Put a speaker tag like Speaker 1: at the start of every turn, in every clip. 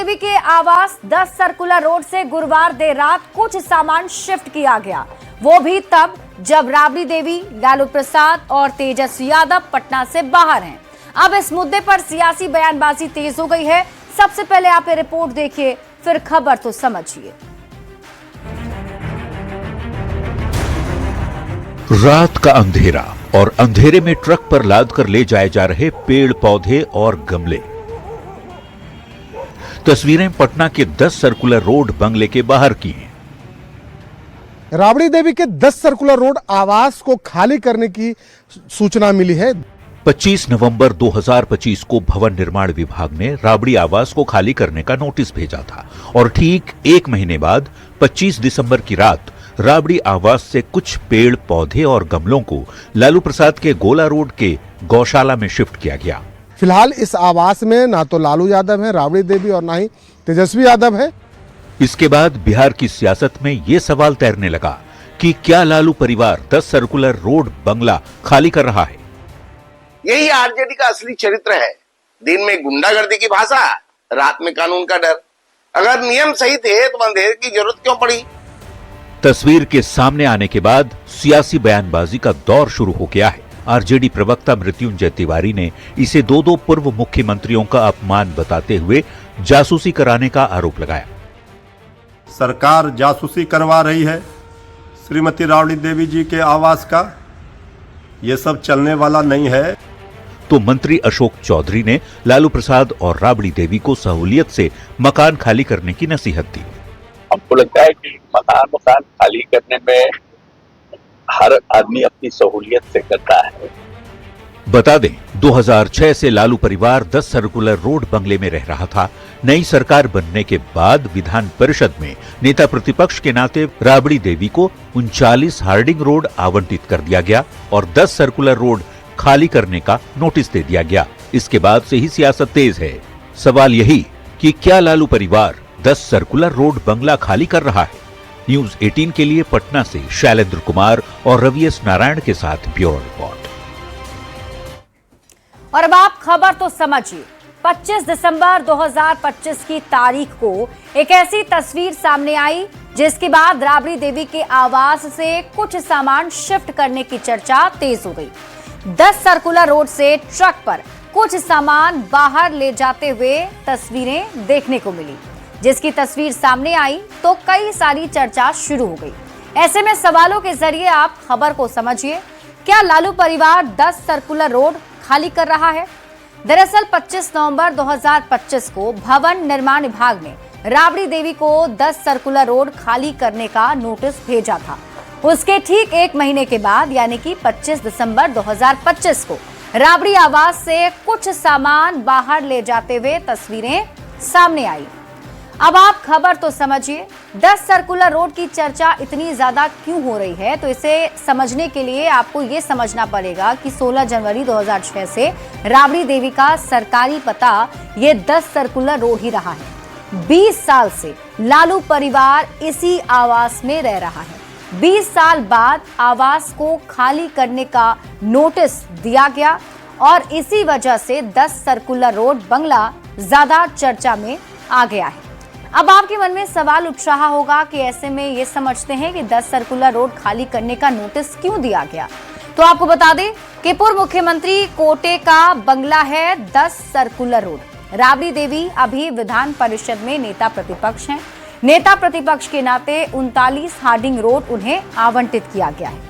Speaker 1: देवी के आवास 10 circular road से गुरुवार देर रात कुछ सामान शिफ्ट किया गया, वो भी तब जब राबड़ी देवी, लालू प्रसाद और तेजस्वी यादव पटना से बाहर हैं। अब इस मुद्दे पर सियासी बयानबाजी तेज हो गई है। सबसे पहले आप ये रिपोर्ट देखिए, फिर खबर तो समझिए।
Speaker 2: रात का अंधेरा और अंधेरे में ट्रक पर लाद कर ले जाए जा रहे पेड़ पौधे और गमले। तस्वीरें पटना के 10 सर्कुलर रोड बंगले के बाहर की हैं।
Speaker 3: राबड़ी देवी के 10 सर्कुलर रोड आवास को खाली करने की सूचना मिली है।
Speaker 2: 25 नवंबर 2025 को भवन निर्माण विभाग ने राबड़ी आवास को खाली करने का नोटिस भेजा था और ठीक एक महीने बाद 25 दिसंबर की रात राबड़ी आवास से कुछ पेड़ पौधे और गमलों को लालू प्रसाद के गोला रोड के गौशाला में शिफ्ट किया गया।
Speaker 3: फिलहाल इस आवास में ना तो लालू यादव है, राबड़ी देवी और ना ही तेजस्वी यादव है।
Speaker 2: इसके बाद बिहार की सियासत में यह सवाल तैरने लगा कि क्या लालू परिवार 10 सर्कुलर रोड बंगला खाली कर रहा है।
Speaker 4: यही आरजेडी का असली चरित्र है। दिन में गुंडागर्दी की भाषा, रात में कानून का डर। अगर नियम सही थे तो अंधेरे की जरूरत क्यों पड़ी।
Speaker 2: तस्वीर के सामने आने के बाद सियासी बयानबाजी का दौर शुरू हो गया है। आरजेडी प्रवक्ता मृत्युंजय तिवारी ने इसे दो पूर्व मुख्यमंत्रियों का अपमान बताते हुए जासूसी कराने का आरोप लगाया।
Speaker 5: सरकार जासूसी करवा रही है श्रीमती राबड़ी देवी जी के आवास का, ये सब चलने वाला नहीं है।
Speaker 2: तो मंत्री अशोक चौधरी ने लालू प्रसाद और राबड़ी देवी को सहूलियत से मकान खाली करने की नसीहत दी।
Speaker 6: हमको लगता है कि मकान खाली करने में हर आदमी अपनी सहूलियत से करता है।
Speaker 2: बता दें, 2006 से लालू परिवार 10 सर्कुलर रोड बंगले में रह रहा था। नई सरकार बनने के बाद विधान परिषद में नेता प्रतिपक्ष के नाते राबड़ी देवी को 39 हार्डिंग रोड आवंटित कर दिया गया और 10 सर्कुलर रोड खाली करने का नोटिस दे दिया गया। इसके बाद से ही सियासत तेज है। सवाल यही कि क्या लालू परिवार 10 सर्कुलर रोड बंगला खाली कर रहा है। न्यूज 18 के लिए पटना से शैलेंद्र कुमार और रवि एस नारायण के साथ ब्यूरो रिपोर्ट।
Speaker 1: और अब आप खबर तो समझिए। 25 दिसंबर 2025 की तारीख को एक ऐसी तस्वीर सामने आई जिसके बाद राबड़ी देवी के आवास से कुछ सामान शिफ्ट करने की चर्चा तेज हो गई। 10 सर्कुलर रोड से ट्रक पर कुछ सामान बाहर ले जाते हुए तस्वीरें देखने को मिली। जिसकी तस्वीर सामने आई तो कई सारी चर्चा शुरू हो गई। ऐसे में सवालों के जरिए आप खबर को समझिए। क्या लालू परिवार 10 सर्कुलर रोड खाली कर रहा है? दरअसल 25 नवंबर 2025 को भवन निर्माण विभाग ने राबड़ी देवी को 10 सर्कुलर रोड खाली करने का नोटिस भेजा था। उसके ठीक एक महीने के बाद यानी कि 25 दिसंबर 2025 को राबड़ी आवास से कुछ सामान बाहर ले जाते हुए तस्वीरें सामने आई। अब आप खबर तो समझिए। 10 सर्कुलर रोड की चर्चा इतनी ज्यादा क्यों हो रही है, तो इसे समझने के लिए आपको ये समझना पड़ेगा कि 16 जनवरी 2006 से राबड़ी देवी का सरकारी पता ये 10 सर्कुलर रोड ही रहा है। 20 साल से लालू परिवार इसी आवास में रह रहा है। 20 साल बाद आवास को खाली करने का नोटिस दिया गया और इसी वजह से 10 सर्कुलर रोड बंगला ज्यादा चर्चा में आ गया है। अब आपके मन में सवाल उठ रहा होगा कि ऐसे में ये समझते हैं कि 10 सर्कुलर रोड खाली करने का नोटिस क्यों दिया गया। तो आपको बता दें कि पूर्व मुख्यमंत्री कोटे का बंगला है 10 सर्कुलर रोड। राबड़ी देवी अभी विधान परिषद में नेता प्रतिपक्ष हैं। नेता प्रतिपक्ष के नाते 39 हार्डिंग रोड उन्हें आवंटित किया गया है।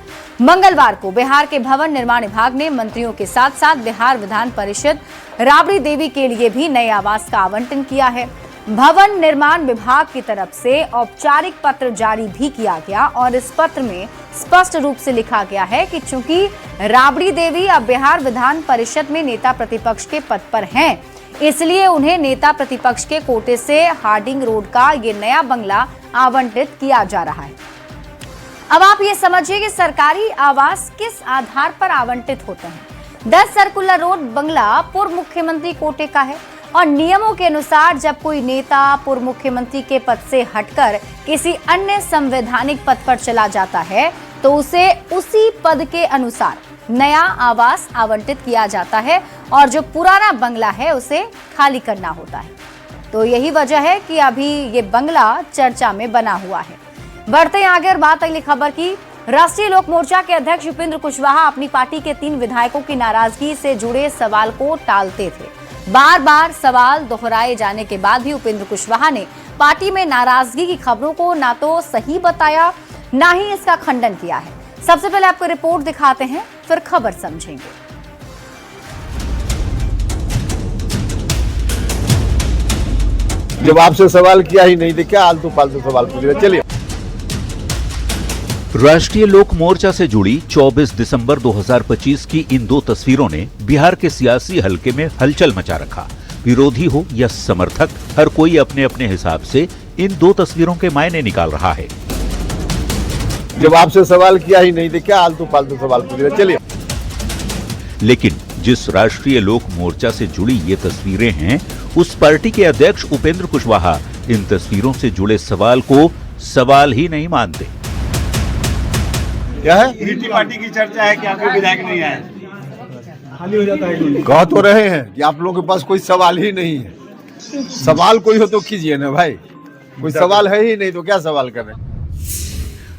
Speaker 1: मंगलवार को बिहार के भवन निर्माण विभाग ने मंत्रियों के साथ साथ बिहार विधान परिषद राबड़ी देवी के लिए भी नए आवास का आवंटन किया है। भवन निर्माण विभाग की तरफ से औपचारिक पत्र जारी भी किया गया और इस पत्र में स्पष्ट रूप से लिखा गया है कि चूंकि राबड़ी देवी अब बिहार विधान परिषद में नेता प्रतिपक्ष के पद पर हैं, इसलिए उन्हें नेता प्रतिपक्ष के कोटे से हार्डिंग रोड का ये नया बंगला आवंटित किया जा रहा है। अब आप ये समझिए कि सरकारी आवास किस आधार पर आवंटित होते हैं। 10 सर्कुलर रोड बंगला पूर्व मुख्यमंत्री कोटे का है और नियमों के अनुसार जब कोई नेता पूर्व मुख्यमंत्री के पद से हटकर किसी अन्य संवैधानिक पद पर चला जाता है तो उसे उसी पद के अनुसार नया आवास आवंटित किया जाता है और जो पुराना बंगला है उसे खाली करना होता है। तो यही वजह है कि अभी ये बंगला चर्चा में बना हुआ है। बढ़ते हैं आगे और बात अगली खबर की। राष्ट्रीय लोक मोर्चा के अध्यक्ष उपेंद्र कुशवाहा अपनी पार्टी के 3 विधायकों की नाराजगी से जुड़े सवाल को टालते थे। बार बार सवाल दोहराए जाने के बाद भी उपेंद्र कुशवाहा ने पार्टी में नाराजगी की खबरों को ना तो सही बताया, ना ही इसका खंडन किया है। सबसे पहले आपको रिपोर्ट दिखाते हैं, फिर खबर समझेंगे।
Speaker 7: जब आपसे सवाल किया ही नहीं, देखा आलतू फालतू सवाल पूछ रहे। चलिए,
Speaker 2: राष्ट्रीय लोक मोर्चा से जुड़ी 24 दिसंबर 2025 की इन 2 तस्वीरों ने बिहार के सियासी हलके में हलचल मचा रखा। विरोधी हो या समर्थक, हर कोई अपने अपने हिसाब से इन 2 तस्वीरों के मायने निकाल रहा है।
Speaker 7: जब आपसे सवाल किया ही नहीं, देखा आलतू फालतू सवाल पूछ रहे। चलिए,
Speaker 2: लेकिन जिस राष्ट्रीय लोक मोर्चा से जुड़ी ये तस्वीरें हैं, उस पार्टी के अध्यक्ष उपेंद्र कुशवाहा इन तस्वीरों से जुड़े सवाल को सवाल ही नहीं मानते।
Speaker 7: क्या है?
Speaker 8: लिट्टी पार्टी की चर्चा है कि आपके विधायक नहीं आए, खाली हो जाता है।
Speaker 7: कह तो रहे हैं कि आप लोगों के पास कोई सवाल ही नहीं है। सवाल कोई हो तो कीजिए ना भाई, कोई सवाल है ही नहीं तो क्या सवाल कर रहे हैं।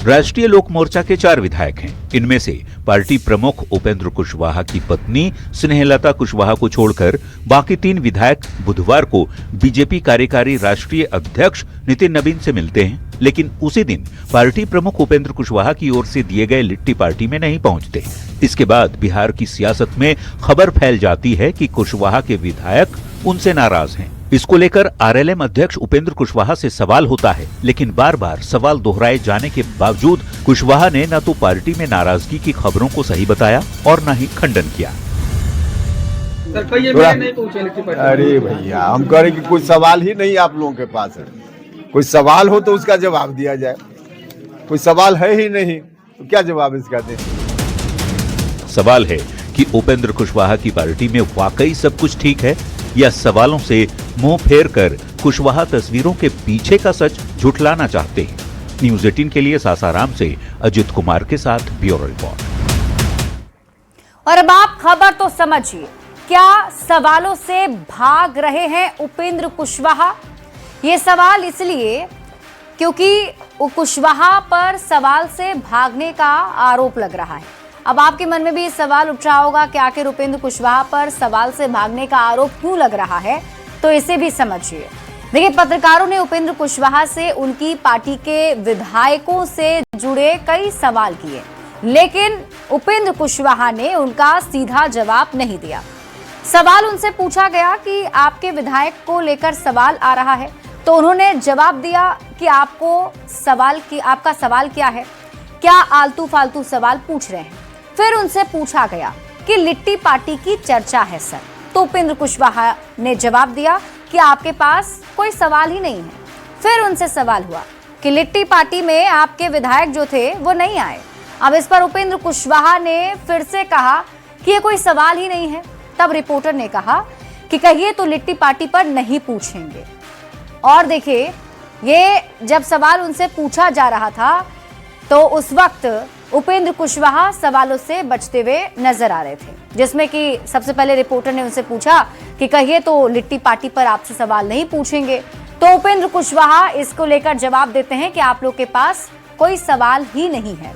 Speaker 2: राष्ट्रीय लोक मोर्चा के 4 विधायक हैं। इनमें से पार्टी प्रमुख उपेंद्र कुशवाहा की पत्नी स्नेहलता कुशवाहा को छोड़कर बाकी 3 विधायक बुधवार को बीजेपी कार्यकारी राष्ट्रीय अध्यक्ष नितिन नबीन से मिलते हैं, लेकिन उसी दिन पार्टी प्रमुख उपेंद्र कुशवाहा की ओर से दिए गए लिट्टी पार्टी में नहीं पहुंचते। इसके बाद बिहार की सियासत में खबर फैल जाती है कि कुशवाहा के विधायक उनसे नाराज हैं। इसको लेकर आरएलएम अध्यक्ष उपेंद्र कुशवाहा से सवाल होता है, लेकिन बार बार सवाल दोहराए जाने के बावजूद कुशवाहा ने न तो पार्टी में नाराजगी की खबरों को सही बताया और न ही खंडन किया।
Speaker 7: अरे भैया, हम कह रहे कि कोई सवाल ही नहीं आप लोगों के पास है। कोई सवाल हो तो उसका जवाब दिया जाए। कोई सवाल है ही नहीं तो क्या जवाब इसका दें।
Speaker 2: सवाल है कि उपेंद्र कुशवाहा की पार्टी में वाकई सब कुछ ठीक है, या सवालों से मुंह फेर कर कुशवाहा तस्वीरों के पीछे का सच झुठलाना चाहते हैं। न्यूज़ 18 के लिए सासाराम से अजित कुमार के साथ ब्यूरो रिपोर्ट।
Speaker 1: और अब आप खबर तो समझिए, क्या सवालों से भाग रहे हैं उपेंद्र कुशवाहा? ये सवाल इसलिए क्योंकि कुशवाहा पर सवाल से भागने का आरोप लग रहा है। अब आपके मन में भी सवाल उठ रहा होगा कि आखिर उपेंद्र कुशवाहा पर सवाल से भागने का आरोप क्यों लग रहा है, तो इसे भी समझिए। देखिए, पत्रकारों ने उपेंद्र कुशवाहा से उनकी पार्टी के विधायकों से जुड़े कई सवाल किए, लेकिन उपेंद्र कुशवाहा ने उनका सीधा जवाब नहीं दिया। सवाल उनसे पूछा गया कि आपके विधायक को लेकर सवाल आ रहा है, तो उन्होंने जवाब दिया कि आपका सवाल क्या है, क्या आलतू फालतू सवाल पूछ रहे हैं। फिर उनसे पूछा गया कि लिट्टी पार्टी की चर्चा है सर, तो उपेंद्र कुशवाहा ने जवाब दिया कि आपके पास कोई सवाल ही नहीं है। फिर उनसे सवाल हुआ कि लिट्टी पार्टी में आपके विधायक जो थे वो नहीं आए। अब इस पर उपेंद्र कुशवाहा ने फिर से कहा कि ये कोई सवाल ही नहीं है। तब रिपोर्टर ने कहा कि कहिए तो लिट्टी पार्टी पर नहीं पूछेंगे। और देखिए, ये जब सवाल उनसे पूछा जा रहा था तो उस वक्त उपेंद्र कुशवाहा सवालों से बचते हुए नजर आ रहे थे, जिसमें कि सबसे पहले रिपोर्टर ने उनसे पूछा कि कहिए तो लिट्टी पार्टी पर आपसे सवाल नहीं पूछेंगे, तो उपेंद्र कुशवाहा इसको लेकर जवाब देते हैं कि आप लोग के पास कोई सवाल ही नहीं है।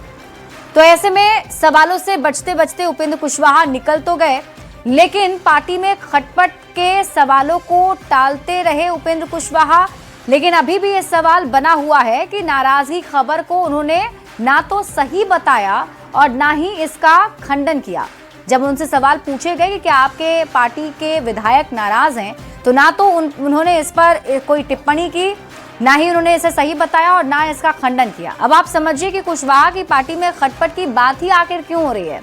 Speaker 1: तो ऐसे में सवालों से बचते बचते उपेंद्र कुशवाहा निकल तो गए, लेकिन पार्टी में खटपट के सवालों को टालते रहे उपेंद्र कुशवाहा। लेकिन अभी भी ये सवाल बना हुआ है कि नाराजगी खबर को उन्होंने ना तो सही बताया और ना ही इसका खंडन किया। जब उनसे सवाल पूछे गए कि क्या आपके पार्टी के विधायक नाराज हैं, तो ना तो उन्होंने इस पर कोई टिप्पणी की, ना ही उन्होंने इसे सही बताया और ना इसका खंडन किया। अब आप समझिए कि कुशवाहा की पार्टी में खटपट की बात ही आखिर क्यों हो रही है।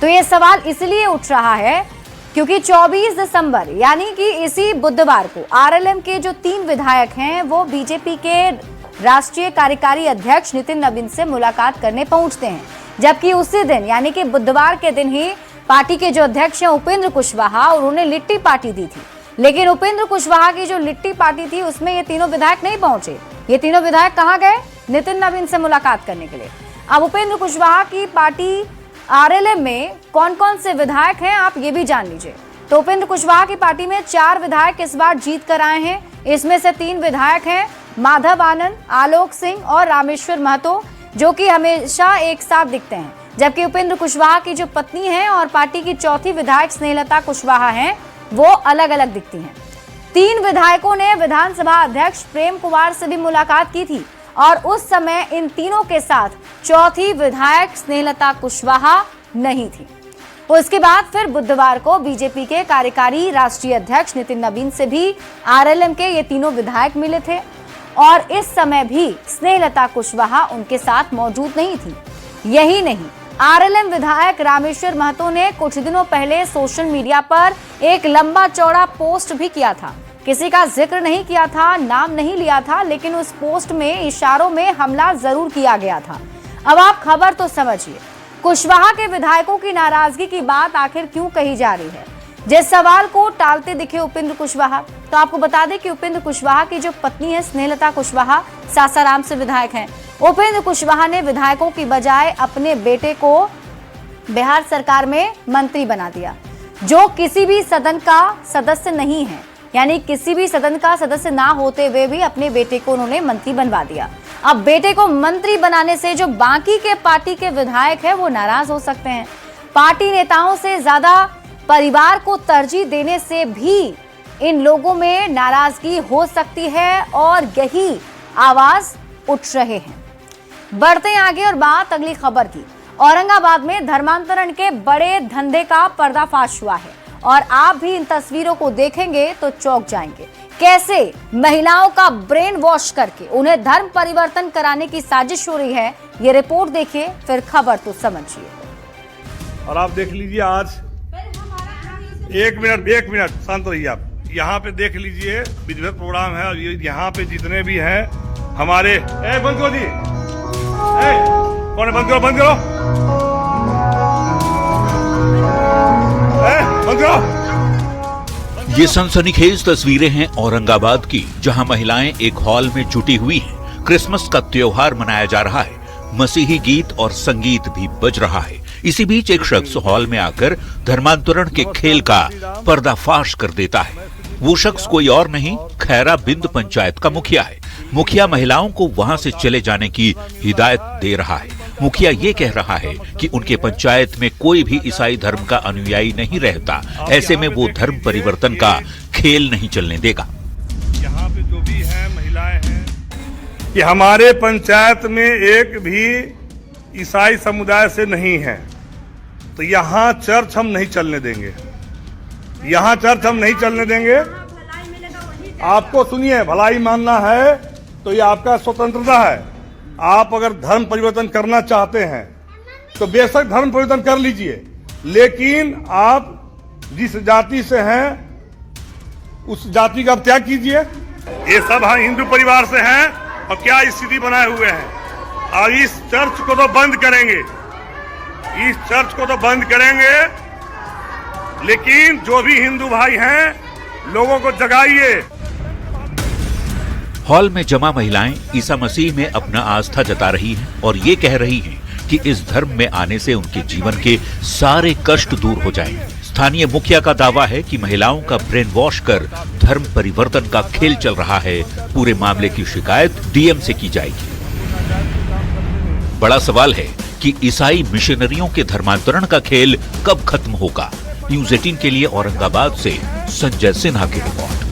Speaker 1: तो ये सवाल इसलिए उठ रहा है क्योंकि 24 दिसंबर यानी कि इसी बुधवार को आरएलएम के जो 3 विधायक हैं वो बीजेपी के राष्ट्रीय कार्यकारी अध्यक्ष नितिन नबीन से मुलाकात करने पहुंचते हैं, जबकि उसी दिन यानी कि बुधवार के दिन ही पार्टी के जो अध्यक्ष हैं उपेंद्र कुशवाहा, उन्होंने लिट्टी पार्टी दी थी। लेकिन उपेंद्र कुशवाहा की जो लिट्टी पार्टी थी उसमें ये तीनों विधायक नहीं पहुंचे। ये तीनों विधायक कहाँ गए? नितिन नबीन से मुलाकात करने के लिए। अब उपेंद्र कुशवाहा की पार्टी आरएलएम में कौन कौन से विधायक हैं आप ये भी जान लीजिए। तो उपेंद्र कुशवाहा की पार्टी में 4 विधायक इस बार जीत कर आए हैं। इसमें से 3 विधायक हैं माधव आनंद, आलोक सिंह और रामेश्वर महतो, जो कि हमेशा एक साथ दिखते हैं, जबकि उपेंद्र कुशवाहा की जो पत्नी है और पार्टी की चौथी विधायक स्नेहलता कुशवाहा हैं, वो अलग अलग दिखती हैं। 3 विधायकों ने विधानसभा अध्यक्ष प्रेम कुमार से भी मुलाकात की थी और उस समय इन तीनों के साथ चौथी विधायक स्नेहलता कुशवाहा नहीं थी। उसके बाद फिर बुधवार को बीजेपी के कार्यकारी राष्ट्रीय अध्यक्ष नितिन नवीन से भी आरएलएम के ये तीनों विधायक मिले थे और इस समय भी स्नेहलता कुशवाहा उनके साथ मौजूद नहीं थी। यही नहीं, आरएलएम विधायक रामेश्वर महतो ने कुछ दिनों पहले सोशल मीडिया पर एक लंबा चौड़ा पोस्ट भी किया था। किसी का जिक्र नहीं किया था, नाम नहीं लिया था, लेकिन उस पोस्ट में इशारों में हमला जरूर किया गया था। अब आप खबर तो समझिए, कुशवाहा के विधायकों की नाराजगी की बात आखिर क्यों कही जा रही है। जिस सवाल को टालते दिखे उपेंद्र कुशवाहा, तो आपको बता दें कि उपेंद्र कुशवाहा की जो पत्नी है स्नेहलता कुशवाहा, सासाराम से विधायक हैं। उपेंद्र कुशवाहा ने विधायकों की बजाय अपने बेटे को बिहार सरकार में मंत्री बना दिया, जो किसी भी सदन का सदस्य नहीं है, यानी किसी भी सदन का सदस्य ना होते हुए भी अपने बेटे को उन्होंने मंत्री बनवा दिया। अब बेटे को मंत्री बनाने से जो बाकी के पार्टी के विधायक हैं वो नाराज हो सकते हैं। पार्टी नेताओं से ज्यादा परिवार को तरजीह देने से भी इन लोगों में नाराजगी हो सकती है और यही आवाज उठ रहे हैं। बढ़ते आगे और बात अगली खबर की। औरंगाबाद में धर्मांतरण के बड़े धंधे का पर्दाफाश हुआ है और आप भी इन तस्वीरों को देखेंगे तो चौंक जाएंगे। कैसे महिलाओं का ब्रेन वॉश करके उन्हें धर्म परिवर्तन कराने की साजिश हो रही है, ये रिपोर्ट देखिए, फिर खबर तो समझिए।
Speaker 8: और आप देख लीजिए, आज एक मिनट शांत रहिए। आप यहाँ पे देख लीजिए, विधिवत प्रोग्राम है और यहाँ पे जितने भी हैं हमारे बंद करो जी, कौन बंद करो, बंद करो।
Speaker 2: ये सनसनीखेज तस्वीरें हैं औरंगाबाद की, जहां महिलाएं एक हॉल में जुटी हुई हैं। क्रिसमस का त्योहार मनाया जा रहा है, मसीही गीत और संगीत भी बज रहा है। इसी बीच एक शख्स हॉल में आकर धर्मांतरण के खेल का पर्दाफाश कर देता है। वो शख्स कोई और नहीं, खैरा बिंद पंचायत का मुखिया है। मुखिया महिलाओं को वहां से चले जाने की हिदायत दे रहा है। मुखिया ये कह रहा है कि उनके पंचायत में कोई भी ईसाई धर्म का अनुयायी नहीं रहता, ऐसे में वो धर्म परिवर्तन का खेल नहीं चलने देगा।
Speaker 8: यहाँ पे जो भी है महिलाएं हैं कि हमारे पंचायत में एक भी ईसाई समुदाय से नहीं है, तो यहाँ चर्च हम नहीं चलने देंगे, यहाँ चर्च हम नहीं चलने देंगे। आपको सुनिए, भलाई मानना है तो ये आपका स्वतंत्रता है। आप अगर धर्म परिवर्तन करना चाहते हैं तो बेशक धर्म परिवर्तन कर लीजिए, लेकिन आप जिस जाति से हैं उस जाति का त्याग कीजिए। ये सब हम हिंदू परिवार से हैं और क्या स्थिति बनाए हुए हैं। और इस चर्च को तो बंद करेंगे, इस चर्च को तो बंद करेंगे, लेकिन जो भी हिंदू भाई हैं लोगों को जगाइए।
Speaker 2: हॉल में जमा महिलाएं ईसा मसीह में अपना आस्था जता रही हैं और ये कह रही हैं कि इस धर्म में आने से उनके जीवन के सारे कष्ट दूर हो जाएंगे। स्थानीय मुखिया का दावा है कि महिलाओं का ब्रेन वॉश कर धर्म परिवर्तन का खेल चल रहा है। पूरे मामले की शिकायत डीएम से की जाएगी। बड़ा सवाल है कि ईसाई मिशनरियों के धर्मांतरण का खेल कब खत्म होगा। न्यूज़ 18 के लिए औरंगाबाद से संजय सिन्हा की रिपोर्ट।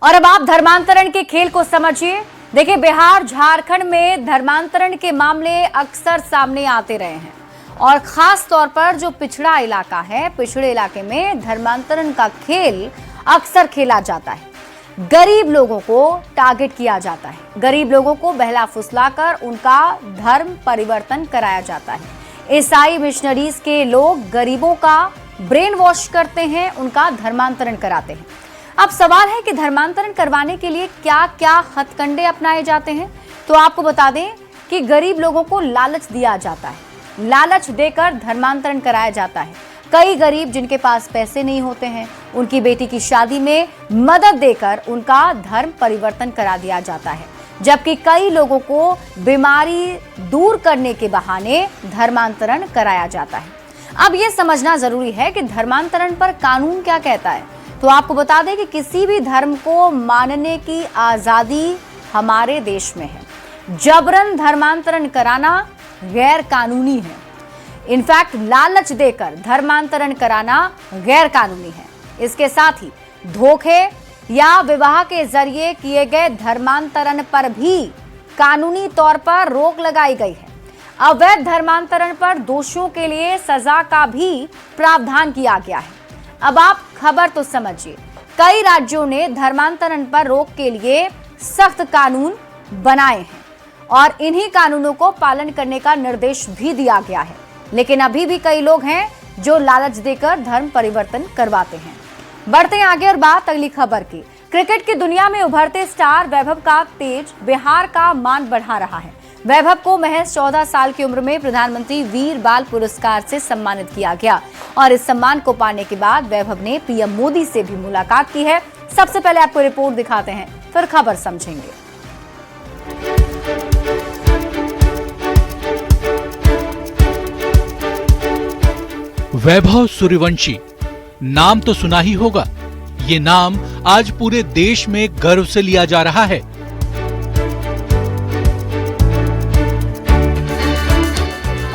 Speaker 1: और अब आप धर्मांतरण के खेल को समझिए। देखिए, बिहार झारखंड में धर्मांतरण के मामले अक्सर सामने आते रहे हैं और खास तौर पर जो पिछड़ा इलाका है, पिछड़े इलाके में धर्मांतरण का खेल अक्सर खेला जाता है। गरीब लोगों को टारगेट किया जाता है, गरीब लोगों को बहला फुसलाकर उनका धर्म परिवर्तन कराया जाता है। ईसाई मिशनरीज के लोग गरीबों का ब्रेन वॉश करते हैं, उनका धर्मांतरण कराते हैं। अब सवाल है कि धर्मांतरण करवाने के लिए क्या क्या हथकंडे अपनाए जाते हैं। तो आपको बता दें कि गरीब लोगों को लालच दिया जाता है, लालच देकर धर्मांतरण कराया जाता है। कई गरीब जिनके पास पैसे नहीं होते हैं, उनकी बेटी की शादी में मदद देकर उनका धर्म परिवर्तन करा दिया जाता है, जबकि कई लोगों को बीमारी दूर करने के बहाने धर्मांतरण कराया जाता है। अब ये समझना जरूरी है कि धर्मांतरण पर कानून क्या कहता है। तो आपको बता दें कि किसी भी धर्म को मानने की आजादी हमारे देश में है। जबरन धर्मांतरण कराना गैर कानूनी है। इनफैक्ट लालच देकर धर्मांतरण कराना गैर कानूनी है। इसके साथ ही धोखे या विवाह के जरिए किए गए धर्मांतरण पर भी कानूनी तौर पर रोक लगाई गई है। अवैध धर्मांतरण पर दोषियों के लिए सजा का भी प्रावधान किया गया है। अब आप खबर तो समझिए, कई राज्यों ने धर्मांतरण पर रोक के लिए सख्त कानून बनाए हैं और इन्हीं कानूनों को पालन करने का निर्देश भी दिया गया है। लेकिन अभी भी कई लोग हैं जो लालच देकर धर्म परिवर्तन करवाते हैं। बढ़ते हैं आगे और बात अगली खबर की। क्रिकेट की दुनिया में उभरते स्टार वैभव का तेज बिहार का मान बढ़ा रहा है। वैभव को महज 14 साल की उम्र में प्रधानमंत्री वीर बाल पुरस्कार से सम्मानित किया गया और इस सम्मान को पाने के बाद वैभव ने पीएम मोदी से भी मुलाकात की है। सबसे पहले आपको रिपोर्ट दिखाते हैं, फिर खबर समझेंगे।
Speaker 9: वैभव सूर्यवंशी नाम तो सुना ही होगा। ये नाम आज पूरे देश में गर्व से लिया जा रहा है।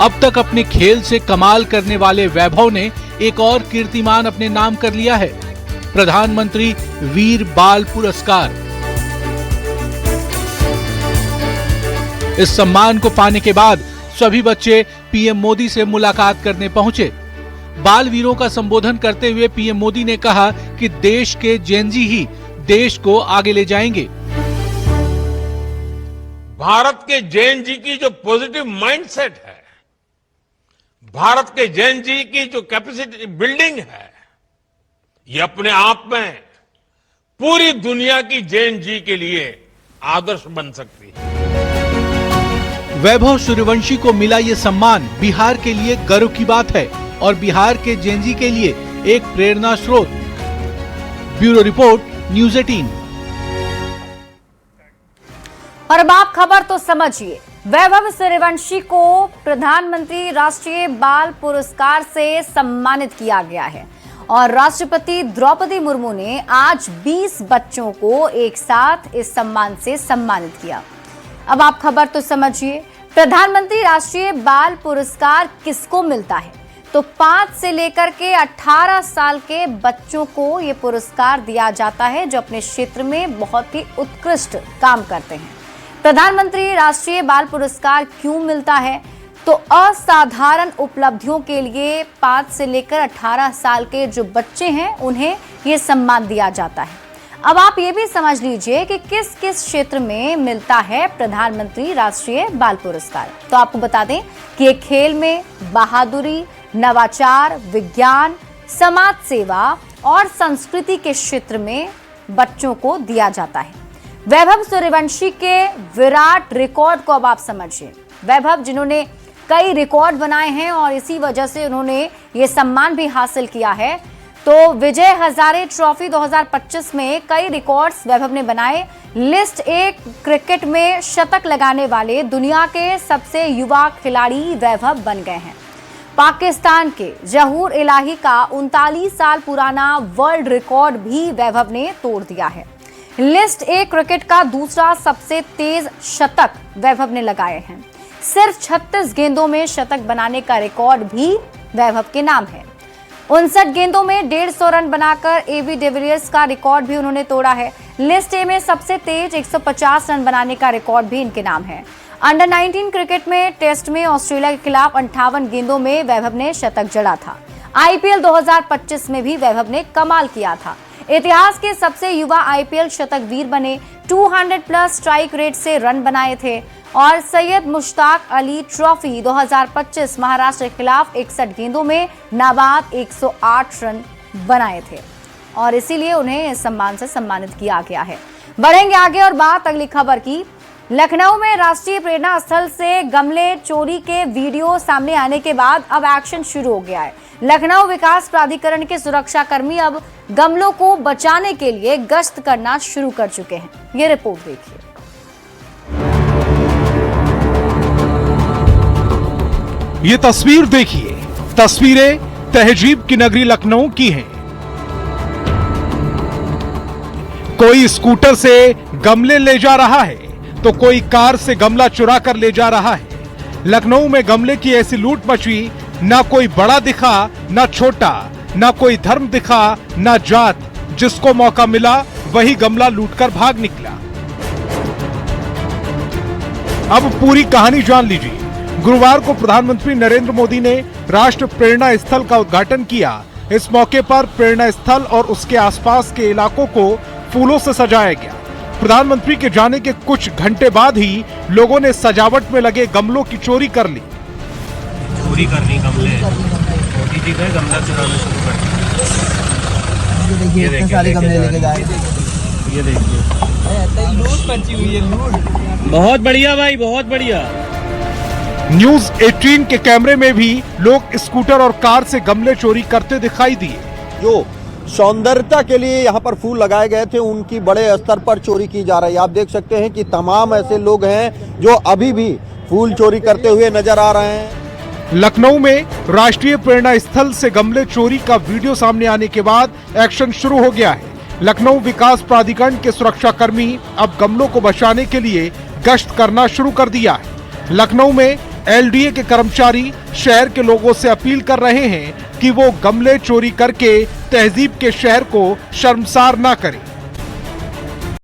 Speaker 9: अब तक अपने खेल से कमाल करने वाले वैभव ने एक और कीर्तिमान अपने नाम कर लिया है, प्रधानमंत्री वीर बाल पुरस्कार। इस सम्मान को पाने के बाद सभी बच्चे पीएम मोदी से मुलाकात करने पहुंचे। बाल वीरों का संबोधन करते हुए पीएम मोदी ने कहा कि देश के जेनजी ही देश को आगे ले जाएंगे।
Speaker 10: भारत के जेनजी की जो पॉजिटिव माइंडसेट है, भारत के जेनजी की जो कैपेसिटी बिल्डिंग है, ये अपने आप में पूरी दुनिया की जेनजी के लिए आदर्श बन सकती है।
Speaker 9: वैभव सूर्यवंशी को मिला ये सम्मान बिहार के लिए गर्व की बात है और बिहार के जेनजी के लिए एक प्रेरणा स्रोत। Bureau report, news 18।
Speaker 1: और अब आप खबर तो समझिए, वैभव सूर्यवंशी को प्रधानमंत्री राष्ट्रीय बाल पुरस्कार से सम्मानित किया गया है और राष्ट्रपति द्रौपदी मुर्मू ने आज 20 बच्चों को एक साथ इस सम्मान से सम्मानित किया। अब आप खबर तो समझिए, प्रधानमंत्री राष्ट्रीय बाल पुरस्कार किसको मिलता है? तो 5 से लेकर के 18 साल के बच्चों को ये पुरस्कार दिया जाता है जो अपने क्षेत्र में बहुत ही उत्कृष्ट काम करते हैं। प्रधानमंत्री राष्ट्रीय बाल पुरस्कार क्यों मिलता है? तो असाधारण उपलब्धियों के लिए 5 से लेकर 18 साल के जो बच्चे हैं उन्हें ये सम्मान दिया जाता है। अब आप ये भी समझ लीजिए कि किस किस क्षेत्र में मिलता है प्रधानमंत्री राष्ट्रीय बाल पुरस्कार। तो आपको बता दें कि ये खेल में बहादुरी, नवाचार, विज्ञान, समाज सेवा और संस्कृति के क्षेत्र में बच्चों को दिया जाता है। वैभव सूर्यवंशी के विराट रिकॉर्ड को अब आप समझिए। वैभव जिन्होंने कई रिकॉर्ड बनाए हैं और इसी वजह से उन्होंने ये सम्मान भी हासिल किया है। तो विजय हजारे ट्रॉफी 2025 में कई रिकॉर्ड्स वैभव ने बनाए। लिस्ट 1 क्रिकेट में शतक लगाने वाले दुनिया के सबसे युवा खिलाड़ी वैभव बन गए हैं। पाकिस्तान के जहूर इलाही का 39 साल पुराना वर्ल्ड रिकॉर्ड भी वैभव ने तोड़ दिया है। लिस्ट 1 क्रिकेट का दूसरा सबसे तेज शतक वैभव ने लगाए हैं। सिर्फ 36 गेंदों में शतक बनाने का रिकॉर्ड भी वैभव के नाम है। 59 गेंदों में 150 रन बनाकर एबी डिविलियर्स का रिकॉर्ड भी उन्होंने तोड़ा है। लिस्ट ए में सबसे तेज 150 रन बनाने का रिकॉर्ड भी इनके नाम है। अंडर 19 क्रिकेट में टेस्ट में ऑस्ट्रेलिया के खिलाफ 58 गेंदों में वैभव ने शतक जड़ा था। आईपीएल 2025 में भी वैभव ने कमाल किया था। इतिहास के सबसे युवा आईपीएल शतक वीर बने, 200 प्लस स्ट्राइक रेट से रन बनाए थे और सैयद मुश्ताक अली ट्रॉफी 2025 महाराष्ट्र के खिलाफ 61 गेंदों में नाबाद 108 रन बनाए थे और इसीलिए उन्हें इस सम्मान से सम्मानित किया गया है। बढ़ेंगे आगे और बात अगली खबर की। लखनऊ में राष्ट्रीय प्रेरणा स्थल से गमले चोरी के वीडियो सामने आने के बाद अब एक्शन शुरू हो गया है। लखनऊ विकास प्राधिकरण के सुरक्षा कर्मी अब गमलों को बचाने के लिए गश्त करना शुरू कर चुके हैं। ये रिपोर्ट देखिए।
Speaker 9: ये तस्वीर देखिए, तस्वीरें तहजीब की नगरी लखनऊ की हैं। कोई स्कूटर से गमले ले जा रहा है तो कोई कार से गमला चुरा कर ले जा रहा है। लखनऊ में गमले की ऐसी लूट मची, ना कोई बड़ा दिखा ना छोटा, ना कोई धर्म दिखा ना जात, जिसको मौका मिला वही गमला लूटकर भाग निकला। अब पूरी कहानी जान लीजिए। गुरुवार को प्रधानमंत्री नरेंद्र मोदी ने राष्ट्र प्रेरणा स्थल का उद्घाटन किया। इस मौके पर प्रेरणा स्थल और उसके आसपास के इलाकों को फूलों से सजाया गया। प्रधानमंत्री के जाने के कुछ घंटे बाद ही लोगों ने सजावट में लगे गमलों की चोरी कर ली।
Speaker 11: चोरी करनी गमले, मोदी जी गए गमला चुराना शुरू कर दिया। ये देखिए सारे गमले लेके जा रहे हैं। ये देखिए लूट मची हुई है, लूट। बहुत बढ़िया भाई, बहुत बढ़िया।
Speaker 9: न्यूज 18 के कैमरे में भी लोग स्कूटर और कार से गमले चोरी करते दिखाई दिए।
Speaker 12: जो सौंदर्यता के लिए यहाँ पर फूल लगाए गए थे उनकी बड़े स्तर पर चोरी की जा रही है। आप देख सकते हैं कि तमाम ऐसे लोग हैं जो अभी भी फूल चोरी करते हुए नजर आ रहे हैं।
Speaker 9: लखनऊ में राष्ट्रीय प्रेरणा स्थल से गमले चोरी का वीडियो सामने आने के बाद एक्शन शुरू हो गया है। लखनऊ विकास प्राधिकरण के सुरक्षा कर्मी अब गमलों को बचाने के लिए गश्त करना शुरू कर दिया है। लखनऊ में एलडीए के कर्मचारी शहर के लोगों से अपील कर रहे हैं कि वो गमले चोरी करके तहजीब के शहर को शर्मसार ना करें।